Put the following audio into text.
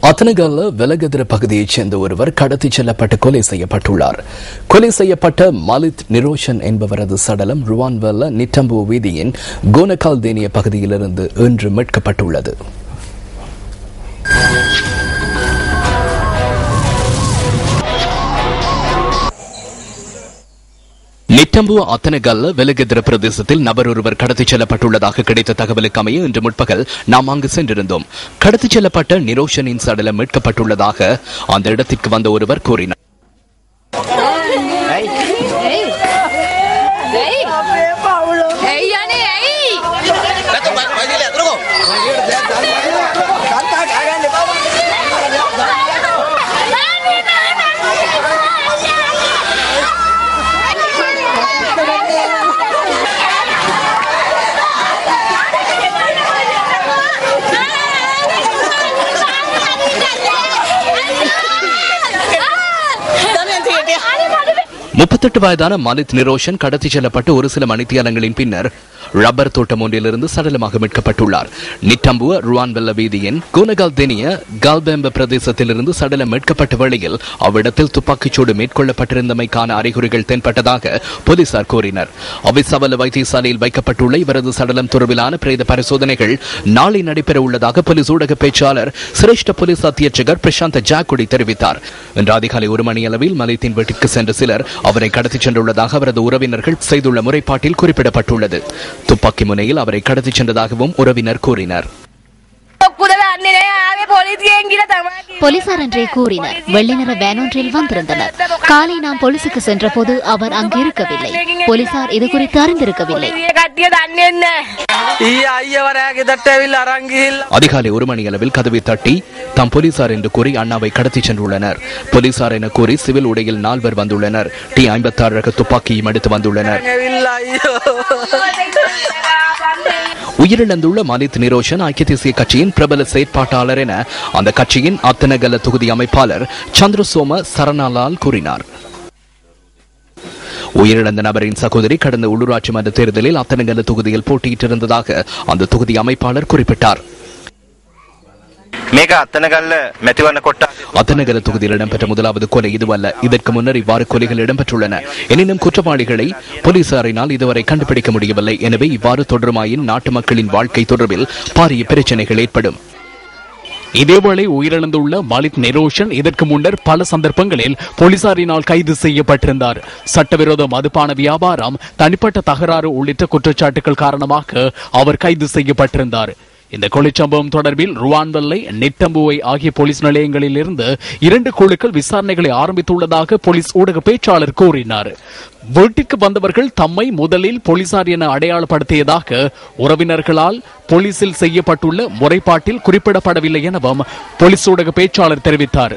அத்தனகல்ல வெலகதிர பகுதியைச் சேர்ந்த ஒருவர் கடத்திச் செல்லப்பட்டு கொலை செய்யப்பட்டுள்ளார். கொலை செய்யப்பட்ட மலித் நிரோஷன் என்பவரது சடலம் ருவான்வெல்ல நிட்டம்பு வீதியின் கோனகால் தேனிய பகுதியிலிருந்து இன்று மீட்கப்பட்டுள்ளது. நிட்டம்பு அத்தனகல்ல வெலகதிர பிரதேசத்தில் நபர் ஒருவர் கடத்திச் செல்லப்பட்டுள்ளதாக கிடைத்த தகவலுக்கு அமைய இன்று முற்பகல் நாம் அங்கு சென்றிருந்தோம். கடத்திச் செல்லப்பட்ட நிரோஷனின் சடலம் மீட்கப்பட்டுள்ளதாக அந்த இடத்திற்கு வந்த ஒருவர் கூறினார். முப்பத்தெட்டு வயதான மலித் நிரோஷன் கடத்திச் செல்லப்பட்டு ஒரு சில மணித்தியாலங்களின் பின்னர் ரப்பர் தோட்டம் ஒன்றிலிருந்து சடலமாக மீட்கப்பட்டுள்ளார். நிட்டம்புவ ருவான்வெல்ல வீதியின் கோனகால் தேனிய கால்பெம்ப பிரதேசத்திலிருந்து சடலம் மீட்கப்பட்ட வேளையில் அவ்விடத்தில் துப்பாக்கிச்சூடு மேற்கொள்ளப்பட்டிருந்தமைக்கான அறிகுறிகள் தென்பட்டதாக போலீசார் கூறினர். அவிசவல வைத்தியசாலையில் வைக்கப்பட்டுள்ள இவரது சடலம் தொடர்பிலான பிரேத பரிசோதனைகள் நாளை நடைபெற உள்ளதாக போலீஸ் ஊடக பேச்சாளர் சிரேஷ்ட போலீஸ் அத்தியட்சகர் பிரசாந்த் ஜாக்குடி தெரிவித்தார். இன்று அதிகாலை 1 மணி அளவில் மலித்தின் வீட்டிற்கு சென்ற சிலர் அவரை கடத்திச் சென்றுள்ளதாக அவரது உறவினர்கள் செய்துள்ள முறைப்பாட்டில் குறிப்பிடப்பட்டுள்ளது. துப்பாக்கி முனையில் அவரை கடத்திச் சென்றதாகவும் உறவினர் கூறினர். போலீசார் என்றே கூறினர். வெள்ளை நிற வேன் ஒன்றில் வந்திருந்தனர். காலை நாம் போலீசுக்கு சென்ற போது அவர் அங்கு இருக்கவில்லை. போலீசார் இது குறித்து அறிந்திருக்கவில்லை. அதிகாலை 1 மணி அளவில் கதவை தட்டி தாம் போலீசார் என்று கூறி அண்ணாவை கடத்திச் சென்றுள்ளனர். போலீசார் என கூறி சிவில் உடையில் 4 வந்துள்ளனர். T56 ரக துப்பாக்கியும் எடுத்து வந்துள்ளனர். உயிரிழந்துள்ள மலித் நிரோஷன் ஐக்கிய தேசிய கட்சியின் பிரபல செயற்பாட்டாளர் என அந்த கட்சியின் அத்தனகல தொகுதி அமைப்பாளர் சந்திரசோம சரணாலால் கூறினார். உயிரிழந்த நபரின் சகோதரி கடந்த உள்ளூராட்சி மன்ற தேர்தலில் அத்தனகல தொகுதியில் போட்டியிட்டிருந்ததாக அந்த தொகுதி அமைப்பாளர் குறிப்பிட்டார். அத்தனகல தொகுதியில் இடம்பெற்ற முதலாவது கொலை இதுவல்ல. இதற்கு முன்னர் இவ்வாறு கொலைகள் இடம்பெற்றுள்ளன. எனினும் குற்றவாளிகளை போலீசாரினால் இதுவரை கண்டுபிடிக்க முடியவில்லை. எனவே இவ்வாறு தொடருமாயின் நாட்டு மக்களின் வாழ்க்கை தொடர்பில் பாரிய பிரச்சனைகள் ஏற்படும். இதேவேளை உயிரிழந்துள்ள மலித் நிரோஷன் இதற்கு முன்னர் பல சந்தர்ப்பங்களில் போலீசாரினால் கைது செய்யப்பட்டிருந்தார். சட்டவிரோத மதுபான வியாபாரம், தனிப்பட்ட தகராறு உள்ளிட்ட குற்றச்சாட்டுகள் காரணமாக அவர் கைது செய்யப்பட்டிருந்தார். இந்த கொலை சம்பவம் தொடர்பில் ருவான்வெல்லை, நிட்டம்புவை ஆகிய போலீஸ் நிலையங்களில் இருந்து 2 குழுக்கள் விசாரணைகளை ஆரம்பித்துள்ளதாக போலீஸ் ஊடக பேச்சாளர் கூறினார். வீட்டுக்கு வந்தவர்கள் தம்மை முதலில் போலீசார் என அடையாளப்படுத்தியதாக உறவினர்களால் போலீசில் செய்யப்பட்டுள்ள முறைப்பாட்டில் குறிப்பிடப்படவில்லை எனவும் போலீஸ் ஊடக பேச்சாளர் தெரிவித்தார்.